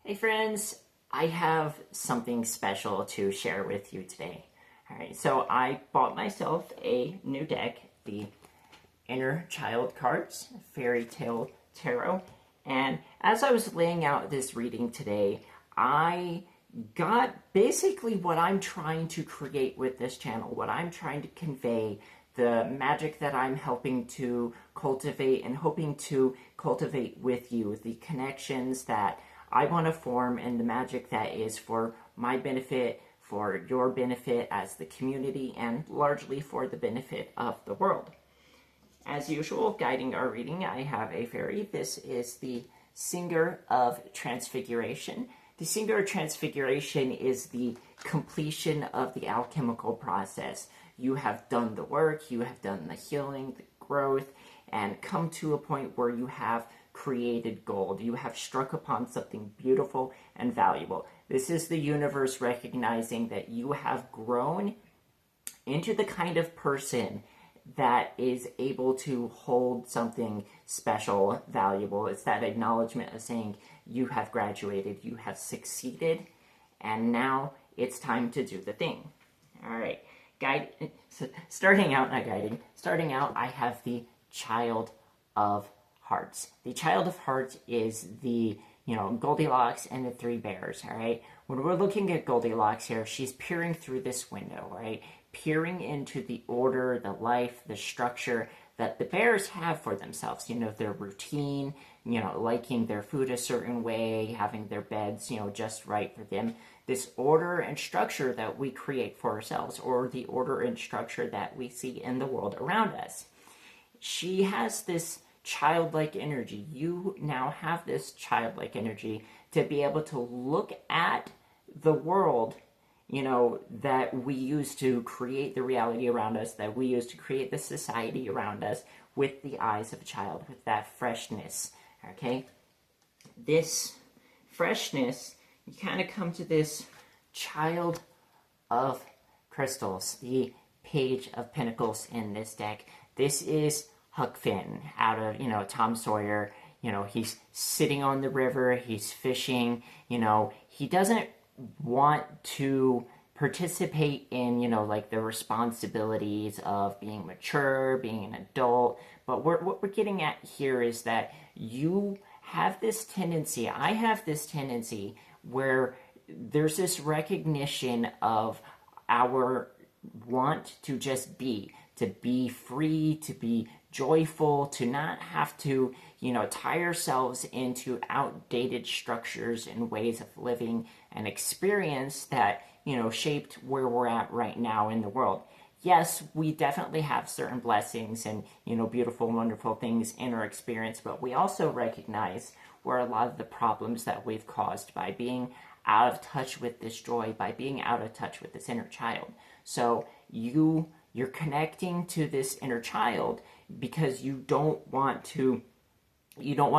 Hey friends, I have something special to share with you today. Alright, so I bought myself a new deck, the Inner Child cards, Fairy Tale Tarot, and as I was laying out this reading today, I got basically what I'm trying to create with this channel, what I'm trying to convey, the magic that I'm helping to cultivate and hoping to cultivate with you, the connections that I want to form, and the magic that is for my benefit, for your benefit as the community, and largely for the benefit of the world. As usual, guiding our reading, I have a fairy. This is the Singer of Transfiguration. The Singer of Transfiguration is the completion of the alchemical process. You have done the work, you have done the healing, the growth, and come to a point where you have created gold. You have struck upon something beautiful and valuable. This is the universe recognizing that you have grown into the kind of person that is able to hold something special, valuable. It's that acknowledgement of saying you have graduated, you have succeeded, and now it's time to do the thing. All right, starting out, I have the Child of Hearts. The Child of Hearts is the, Goldilocks and the three bears, all right? When we're looking at Goldilocks here, she's peering through this window, right? Peering into the order, the life, the structure that the bears have for themselves. Their routine, liking their food a certain way, having their beds, just right for them. This order and structure that we create for ourselves, or the order and structure that we see in the world around us. She has this childlike energy. You now have this childlike energy to be able to look at the world, that we use to create the reality around us, that we use to create the society around us, with the eyes of a child, with that freshness, okay? This freshness, you kind of come to this Child of Crystals, the Page of Pentacles in this deck. This is Huck Finn out of, Tom Sawyer. He's sitting on the river, he's fishing, he doesn't want to participate in, like the responsibilities of being mature, being an adult. But what we're getting at here is that you have this tendency, I have this tendency, where there's this recognition of our want to just be, to be free, to be joyful, to not have to, tie ourselves into outdated structures and ways of living and experience that, shaped where we're at right now in the world. Yes, we definitely have certain blessings and, beautiful, wonderful things in our experience, but we also recognize where a lot of the problems that we've caused by being out of touch with this joy, by being out of touch with this inner child. So you're connecting to this inner child because you don't want to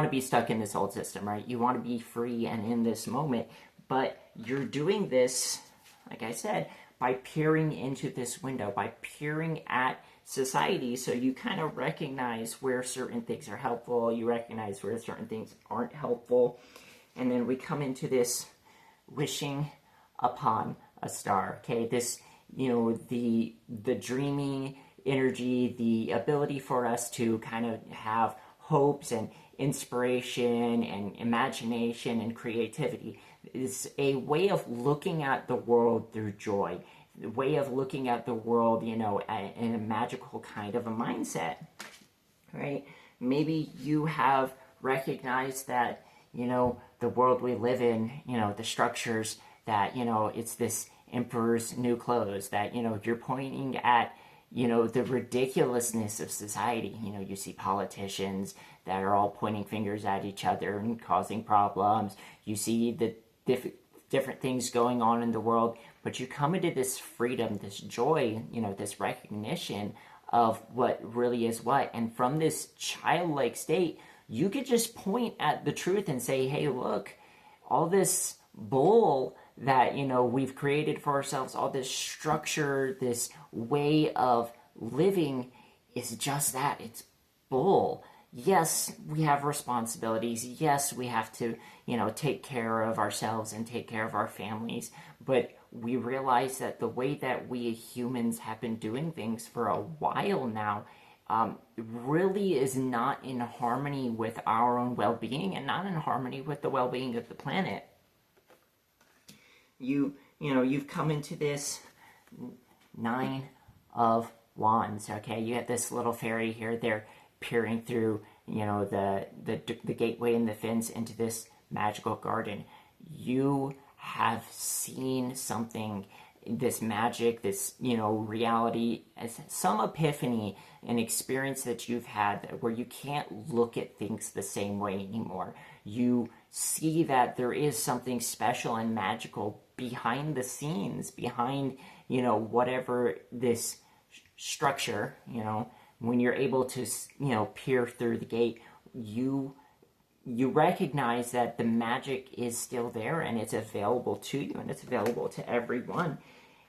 be stuck in this old system, right? You want to be free and in this moment, but you're doing this, like I said, by peering into this window, by peering at society, so you kind of recognize where certain things are helpful, you recognize where certain things aren't helpful, and then we come into this wishing upon a star, okay? This, the dreaming energy, the ability for us to kind of have hopes and inspiration and imagination and creativity is a way of looking at the world through joy, a way of looking at the world, in a magical kind of a mindset, right? Maybe you have recognized that, the world we live in, the structures that, it's this emperor's new clothes, that, you're pointing at, the ridiculousness of society. You see politicians that are all pointing fingers at each other and causing problems. You see the different things going on in the world, but you come into this freedom, this joy, this recognition of what really is what. And from this childlike state, you could just point at the truth and say, hey, look, all this bull that, we've created for ourselves, all this structure, this way of living is just that. It's bull. yes, we have responsibilities. Yes, we have to, take care of ourselves and take care of our families. But we realize that the way that we humans have been doing things for a while now really is not in harmony with our own well-being and not in harmony with the well-being of the planet. You've come into this Nine of Wands. Okay, you have this little fairy here. They're peering through, the gateway and the fence into this magical garden. You have seen something, this magic, this, reality, as some epiphany, an experience that you've had where you can't look at things the same way anymore. You see that there is something special and magical behind the scenes, behind, whatever this structure, when you're able to, peer through the gate, you recognize that the magic is still there and it's available to you and it's available to everyone.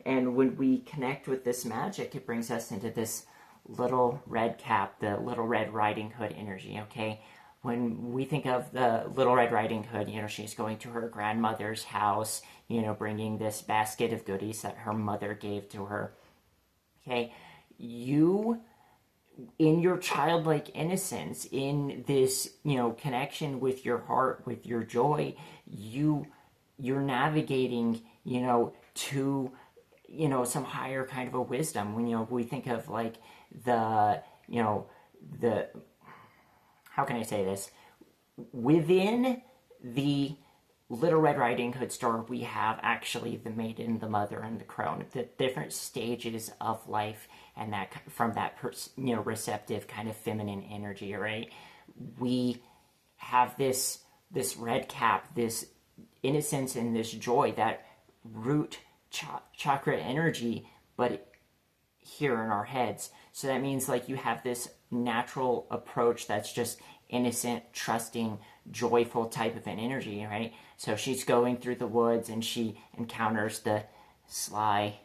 And when we connect with this magic, it brings us into this little red cap, the Little Red Riding Hood energy, okay? When we think of the Little Red Riding Hood, she's going to her grandmother's house, bringing this basket of goodies that her mother gave to her, okay? You, in your childlike innocence, in this, connection with your heart, with your joy, you're navigating, to, some higher kind of a wisdom. When, we think of like the how can I say this? Within the Little Red Riding Hood story, we have actually the maiden, the mother, and the crone, the different stages of life, and that from that receptive kind of feminine energy, right? We have this red cap, this innocence and this joy, that root chakra energy, but here in our heads. So that means like you have this natural approach that's just innocent, trusting, joyful type of an energy, right? So she's going through the woods and she encounters the sly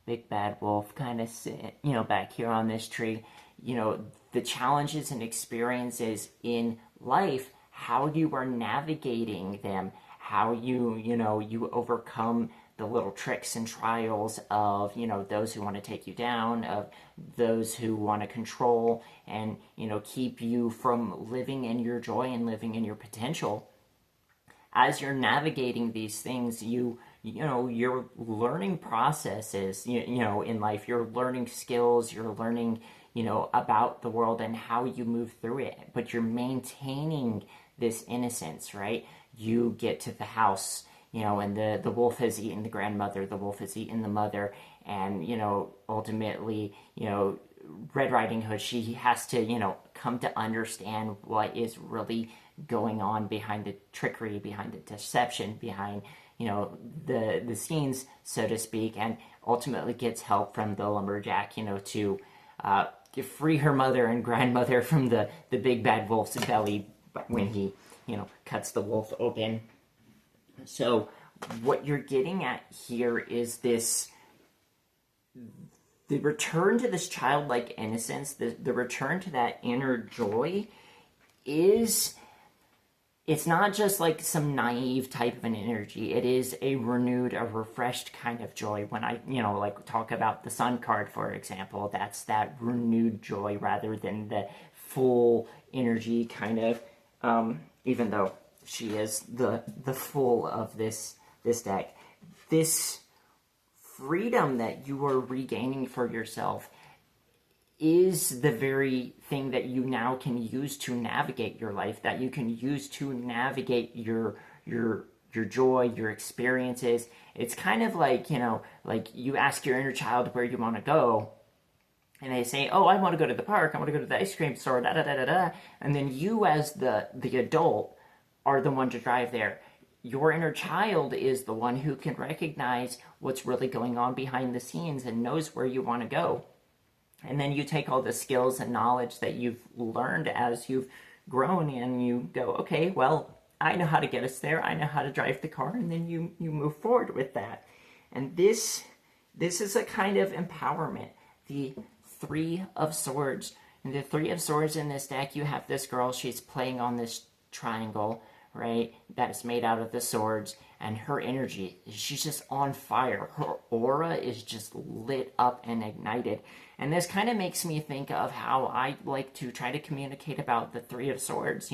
big bad wolf kind of back here on this tree. The challenges and experiences in life, how you are navigating them, how you overcome the little tricks and trials of, those who want to take you down, of those who want to control and, keep you from living in your joy and living in your potential. As you're navigating these things, you're learning processes, in life. You're learning skills, you're learning, about the world and how you move through it. But you're maintaining this innocence, right? You get to the house, and the wolf has eaten the grandmother, the wolf has eaten the mother, and, ultimately, Red Riding Hood, she has to, come to understand what is really going on behind the trickery, behind the deception, behind, the scenes, so to speak, and ultimately gets help from the lumberjack, to free her mother and grandmother from the big bad wolf's belly when he, cuts the wolf open. So what you're getting at here is the return to this childlike innocence, the return to that inner joy it's not just like some naive type of an energy. It is a renewed, a refreshed kind of joy. When I, like talk about the Sun card, for example, that's that renewed joy rather than the full energy kind of, even though she is the full of this deck. This freedom that you are regaining for yourself is the very thing that you now can use to navigate your life, that you can use to navigate your joy, your experiences. It's kind of like, like you ask your inner child where you want to go, and they say, oh, I want to go to the park, I want to go to the ice cream store, da da da da da, and then you as the adult are the one to drive there. Your inner child is the one who can recognize what's really going on behind the scenes and knows where you want to go. And then you take all the skills and knowledge that you've learned as you've grown and you go, okay, well, I know how to get us there. I know how to drive the car. And then you move forward with that. And this is a kind of empowerment. The Three of Swords, And the Three of Swords in this deck, you have this girl, she's playing on this triangle, right, that's made out of the swords, and her energy, she's just on fire. Her aura is just lit up and ignited. And this kind of makes me think of how I like to try to communicate about the Three of Swords,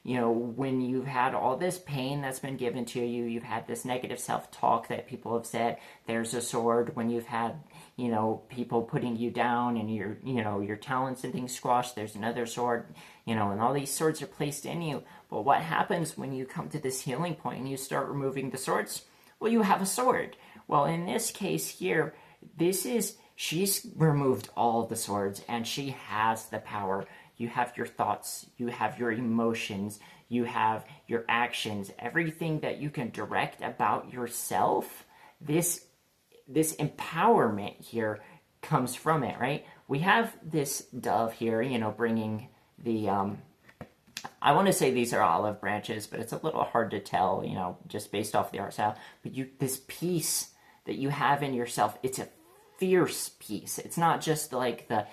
when you've had all this pain that's been given to you, you've had this negative self-talk that people have said, there's a sword. When you've had, people putting you down and your talents and things squashed, there's another sword, and all these swords are placed in you. But what happens when you come to this healing point and you start removing the swords? Well, you have a sword. Well, in this case here, she's removed all of the swords and she has the power. You have your thoughts, you have your emotions, you have your actions, everything that you can direct about yourself. This empowerment here comes from it, right? We have this dove here, bringing the, I want to say these are olive branches, but it's a little hard to tell, just based off the art style. But this peace that you have in yourself, it's a fierce peace. It's not just like the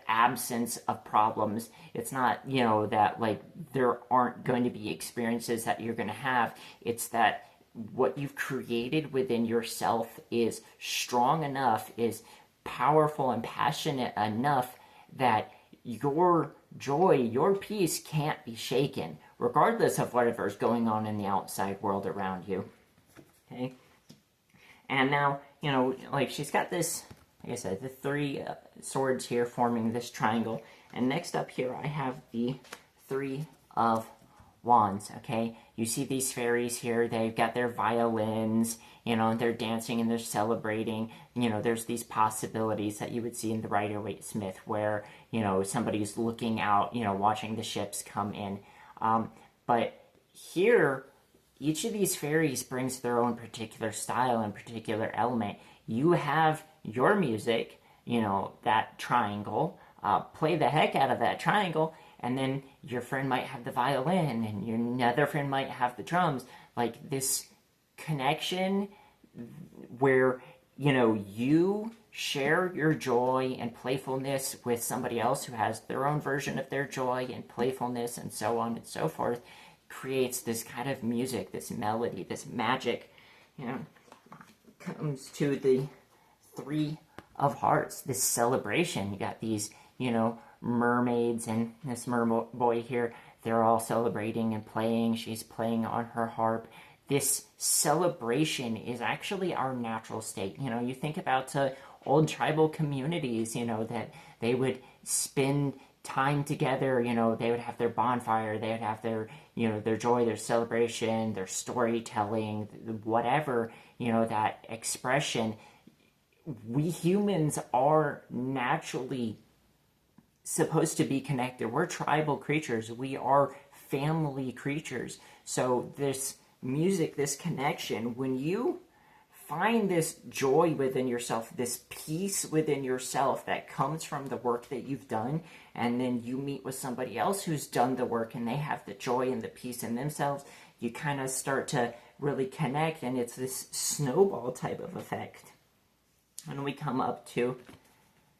absence of problems. It's not, that like there aren't going to be experiences that you're going to have. It's that what you've created within yourself is strong enough, is powerful and passionate enough that your joy, your peace can't be shaken, regardless of whatever's going on in the outside world around you. Okay? And now, she's got this, like I said, the three swords here forming this triangle. And next up here, I have the Three of Wands, okay? You see these fairies here, they've got their violins, and they're dancing and they're celebrating. There's these possibilities that you would see in the Rider-Waite-Smith where, somebody's looking out, watching the ships come in. But here, each of these fairies brings their own particular style and particular element. You have your music, that triangle, play the heck out of that triangle, and then your friend might have the violin, and your other friend might have the drums. Like this connection where, you share your joy and playfulness with somebody else who has their own version of their joy and playfulness and so on and so forth, creates this kind of music, this melody, this magic, comes to the Three of Hearts, this celebration. You got these, mermaids and this merboy here. They're all celebrating and playing. She's playing on her harp. This celebration is actually our natural state. You think about old tribal communities, that they would spend time together, they would have their bonfire, they would have their, their joy, their celebration, their storytelling, whatever, that expression. We humans are naturally supposed to be connected. We're tribal creatures. We are family creatures. So this music, this connection, when you find this joy within yourself, this peace within yourself that comes from the work that you've done, and then you meet with somebody else who's done the work and they have the joy and the peace in themselves, you kind of start to really connect, and it's this snowball type of effect. When we come up to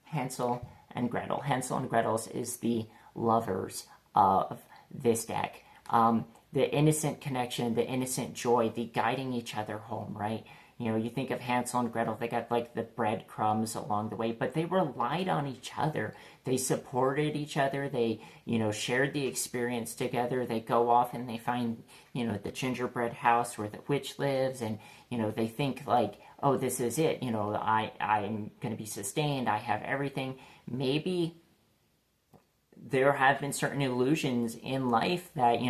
Hansel and Gretel. Hansel and Gretel is the lovers of this deck. The innocent connection, the innocent joy, the guiding each other home, right? You think of Hansel and Gretel, they got like the breadcrumbs along the way, but they relied on each other. They supported each other. They, shared the experience together. They go off and they find, the gingerbread house where the witch lives, and, they think like, oh, this is it. I'm going to be sustained. I have everything. Maybe there have been certain illusions in life that,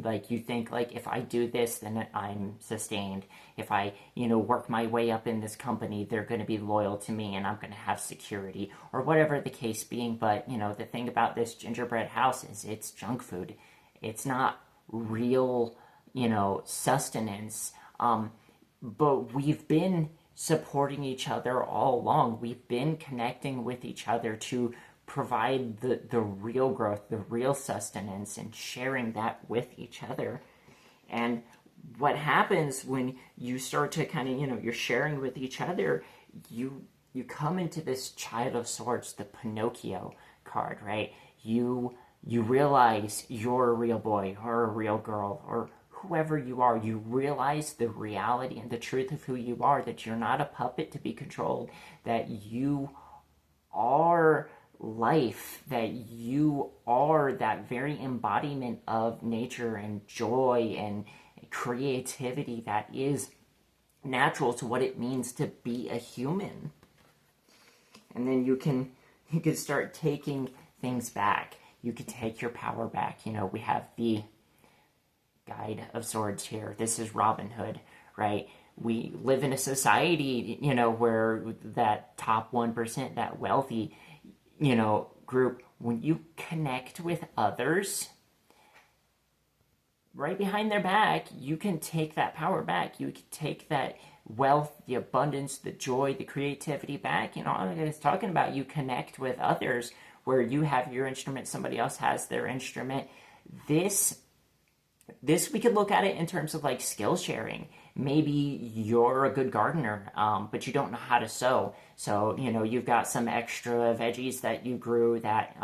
like you think, like, if I do this, then I'm sustained. If I, work my way up in this company, they're going to be loyal to me and I'm going to have security, or whatever the case being. But, the thing about this gingerbread house is it's junk food. It's not real, sustenance. But we've been supporting each other all along. We've been connecting with each other to provide the real growth, the real sustenance, and sharing that with each other. And what happens when you start to kind of, you're sharing with each other, you come into this Child of Swords, the Pinocchio card, right? You realize you're a real boy or a real girl or whoever you are. You realize the reality and the truth of who you are, that you're not a puppet to be controlled, that you are life, that you are that very embodiment of nature and joy and creativity that is natural to what it means to be a human. And then you can start taking things back. You can take your power back. We have the Guide of Swords here. This is Robin Hood, right? We live in a society, where that top 1%, that wealthy, group, when you connect with others, right behind their back, you can take that power back. You can take that wealth, the abundance, the joy, the creativity back. I was talking about, you connect with others where you have your instrument, somebody else has their instrument. This we could look at it in terms of like skill sharing. Maybe you're a good gardener, but you don't know how to sow. So, you've got some extra veggies that you grew that,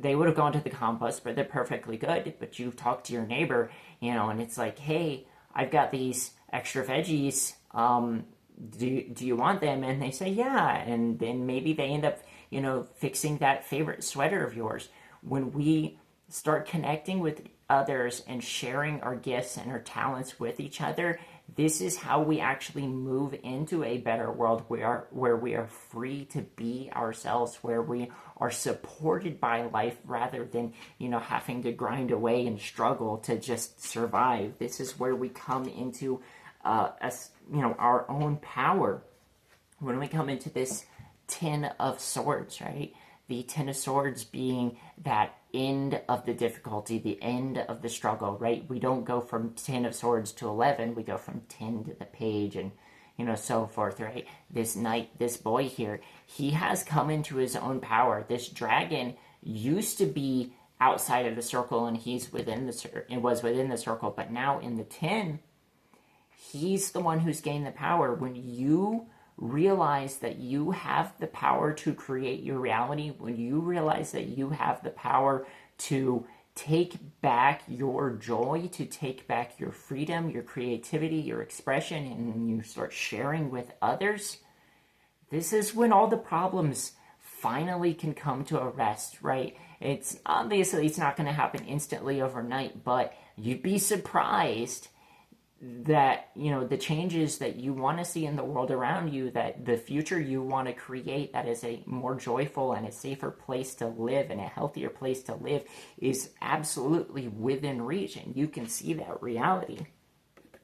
they would have gone to the compost, but they're perfectly good. But you talk to your neighbor, and it's like, hey, I've got these extra veggies. Do you want them? And they say, yeah. And then maybe they end up, fixing that favorite sweater of yours. When we start connecting with others and sharing our gifts and our talents with each other, this is how we actually move into a better world where we are free to be ourselves, where we are supported by life rather than, having to grind away and struggle to just survive. This is where we come into, our own power. When we come into this Ten of Swords, right? The Ten of Swords being that end of the difficulty, the end of the struggle, right? We don't go from 10 of Swords to 11. We go from 10 to the page and, so forth, right? This knight, this boy here, he has come into his own power. This dragon used to be outside of the circle and was within the circle, but now in the 10, he's the one who's gained the power. When you realize that you have the power to create your reality, when you realize that you have the power to take back your joy, to take back your freedom, your creativity, your expression, and you start sharing with others, this is when all the problems finally can come to a rest, right? It's not going to happen instantly overnight, but you'd be surprised that, the changes that you want to see in the world around you, that the future you want to create that is a more joyful and a safer place to live and a healthier place to live is absolutely within reach, and you can see that reality.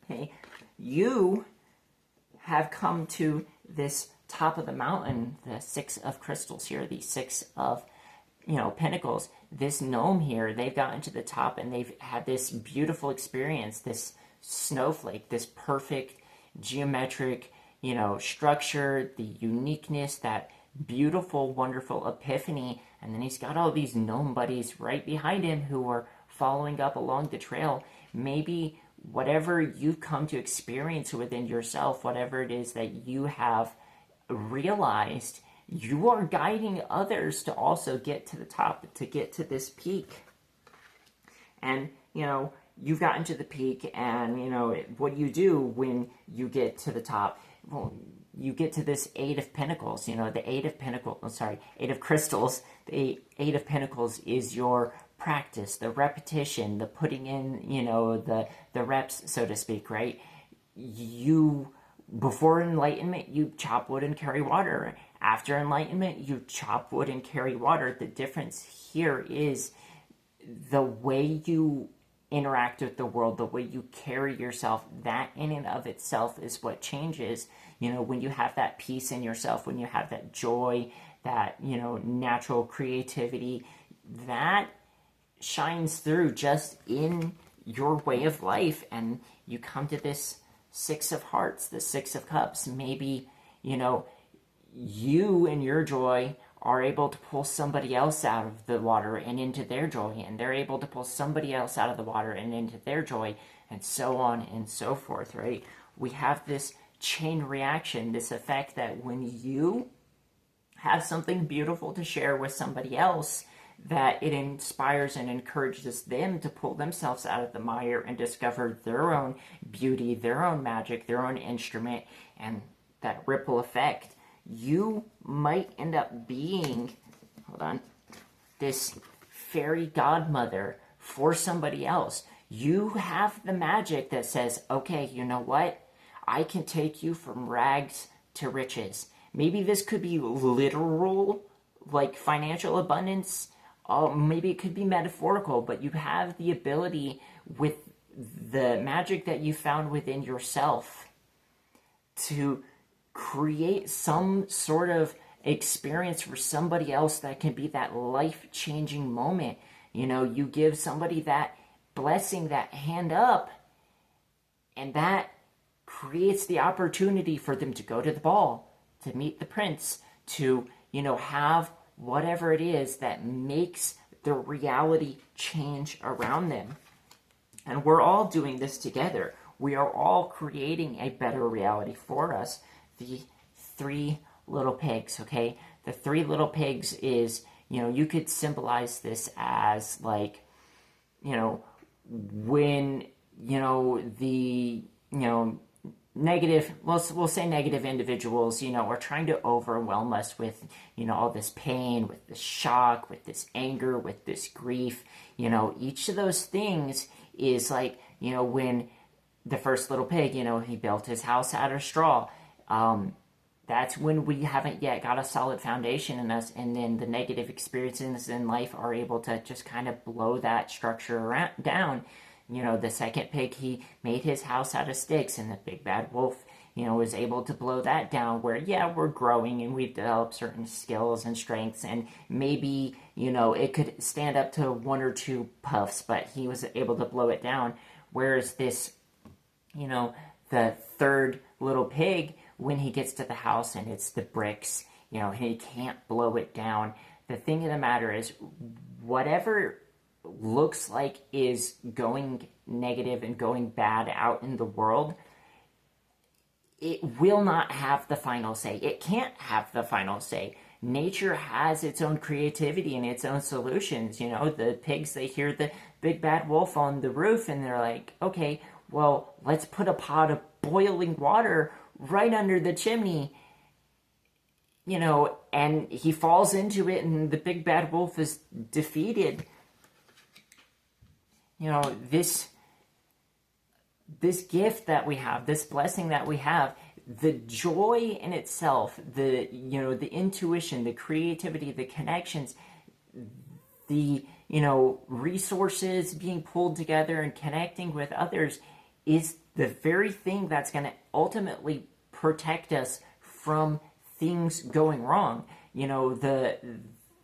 Okay? You have come to this top of the mountain, the Six of Crystals here, the Six of Pentacles. This gnome here, they've gotten to the top and they've had this beautiful experience, this snowflake, this perfect geometric, structure, the uniqueness, that beautiful, wonderful epiphany. And then he's got all these gnome buddies right behind him who are following up along the trail. Maybe whatever you've come to experience within yourself, whatever it is that you have realized, you are guiding others to also get to the top, to get to this peak. And, you've gotten to the peak, and, what do you do when you get to the top? Well, you get to this Eight of Pentacles, the Eight of Crystals. The Eight of Pentacles is your practice, the repetition, the putting in, the reps, so to speak, right? Before enlightenment, you chop wood and carry water. After enlightenment, you chop wood and carry water. The difference here is the way you interact with the world, the way you carry yourself. That in and of itself is what changes. When you have that peace in yourself, when you have that joy, that, natural creativity, that shines through just in your way of life. And you come to this Six of Hearts, the Six of Cups. Maybe, you and your joy are able to pull somebody else out of the water and into their joy, and they're able to pull somebody else out of the water and into their joy, and so on and so forth, right? We have this chain reaction, this effect that when you have something beautiful to share with somebody else, that it inspires and encourages them to pull themselves out of the mire and discover their own beauty, their own magic, their own instrument, and that ripple effect. You might end up being, hold on, this fairy godmother for somebody else. You have the magic that says, okay, you know what? I can take you from rags to riches. Maybe this could be literal, like financial abundance. Maybe it could be metaphorical, but you have the ability with the magic that you found within yourself to create some sort of experience for somebody else that can be that life-changing moment. You know, you give somebody that blessing, that hand up, and that creates the opportunity for them to go to the ball, to meet the prince, to, you know, have whatever it is that makes the reality change around them. And we're all doing this together. We are all creating a better reality for us. The three little pigs, okay? The three little pigs is, you know, you could symbolize this as like, you know, when, you know, the, you know, negative, we'll say negative individuals, you know, are trying to overwhelm us with, you know, all this pain, with this shock, with this anger, with this grief. You know, each of those things is like, you know, when the first little pig, you know, he built his house out of straw. That's when we haven't yet got a solid foundation in us, and then the negative experiences in life are able to just kind of blow that structure down. You know, the second pig, he made his house out of sticks, and the big bad wolf, you know, was able to blow that down, where, yeah, we're growing and we've developed certain skills and strengths, and maybe, you know, it could stand up to one or two puffs, but he was able to blow it down. Whereas this, you know, the third little pig, when he gets to the house and it's the bricks, you know, he can't blow it down. The thing of the matter is, whatever looks like is going negative and going bad out in the world, it will not have the final say. It can't have the final say. Nature has its own creativity and its own solutions. You know, the pigs, they hear the big bad wolf on the roof and they're like, okay, well, let's put a pot of boiling water right under the chimney, you know, and he falls into it and the big bad wolf is defeated. You know, this gift that we have, this blessing that we have, the joy in itself, the, you know, the intuition, the creativity, the connections, the, you know, resources being pulled together and connecting with others is the very thing that's going to ultimately protect us from things going wrong. You know, the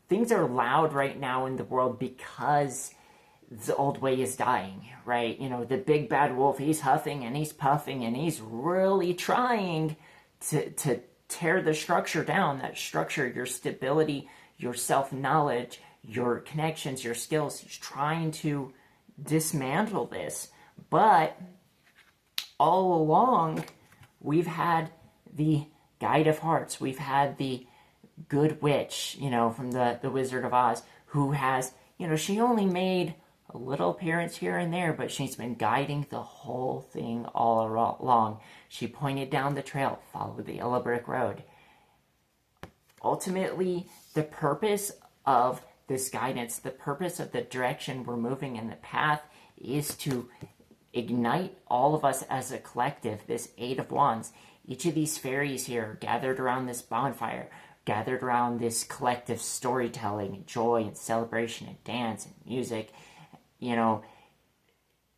things are loud right now in the world because the old way is dying, right? You know, the big bad wolf, he's huffing and he's puffing and he's really trying to tear the structure down. That structure, your stability, your self-knowledge, your connections, your skills. He's trying to dismantle this. But all along, we've had the Guide of Hearts. We've had the Good Witch, you know, from the Wizard of Oz, who has, you know, she only made a little appearance here and there, but she's been guiding the whole thing all along. She pointed down the trail, follow the yellow brick road. Ultimately, the purpose of this guidance, the purpose of the direction we're moving in the path is to ignite all of us as a collective, this Eight of Wands. Each of these fairies here gathered around this bonfire, gathered around this collective storytelling and joy and celebration and dance and music, you know,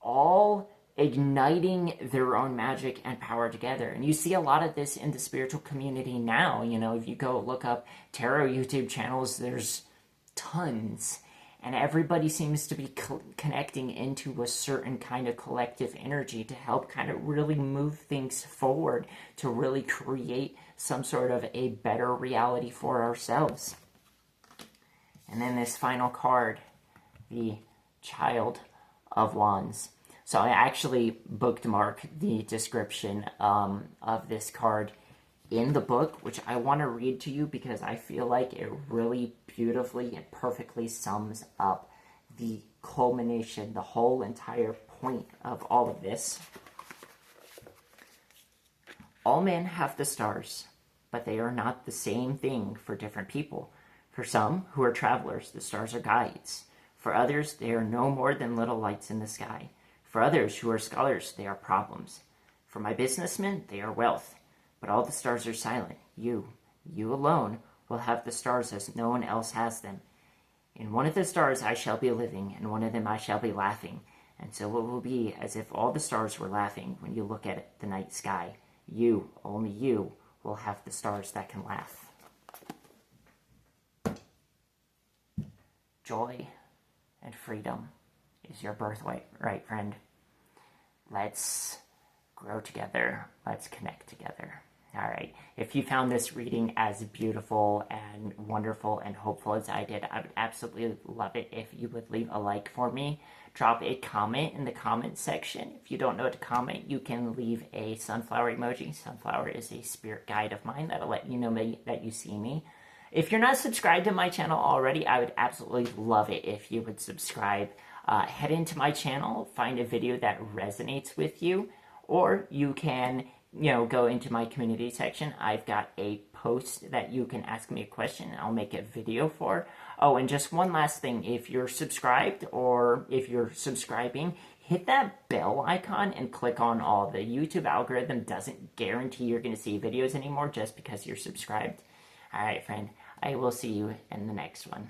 all igniting their own magic and power together. And you see a lot of this in the spiritual community now. You know, if you go look up tarot YouTube channels, there's tons. And everybody seems to be connecting into a certain kind of collective energy to help kind of really move things forward, to really create some sort of a better reality for ourselves. And then this final card, the Child of Wands. So I actually bookmarked the description of this card in the book, which I want to read to you because I feel like it really beautifully and perfectly sums up the culmination, the whole entire point of all of this. All men have the stars, but they are not the same thing for different people. For some who are travelers, the stars are guides. For others, they are no more than little lights in the sky. For others who are scholars, they are problems. For my businessmen, they are wealth. But all the stars are silent. You alone, will have the stars as no one else has them. In one of the stars I shall be living, and one of them I shall be laughing. And so it will be as if all the stars were laughing when you look at the night sky. You, only you, will have the stars that can laugh. Joy and freedom is your birthright, right, friend? Let's grow together. Let's connect together. All right. If you found this reading as beautiful and wonderful and hopeful as I did, I would absolutely love it if you would leave a like for me. Drop a comment in the comment section. If you don't know what to comment, you can leave a sunflower emoji. Sunflower is a spirit guide of mine that'll let you know that you see me. If you're not subscribed to my channel already, I would absolutely love it if you would subscribe. Head into my channel, find a video that resonates with you, or you can go into my community section. I've got a post that you can ask me a question and I'll make a video for. Oh, and just one last thing. If you're subscribed or if you're subscribing, hit that bell icon and click on all. The YouTube algorithm doesn't guarantee you're going to see videos anymore just because you're subscribed. All right, friend. I will see you in the next one.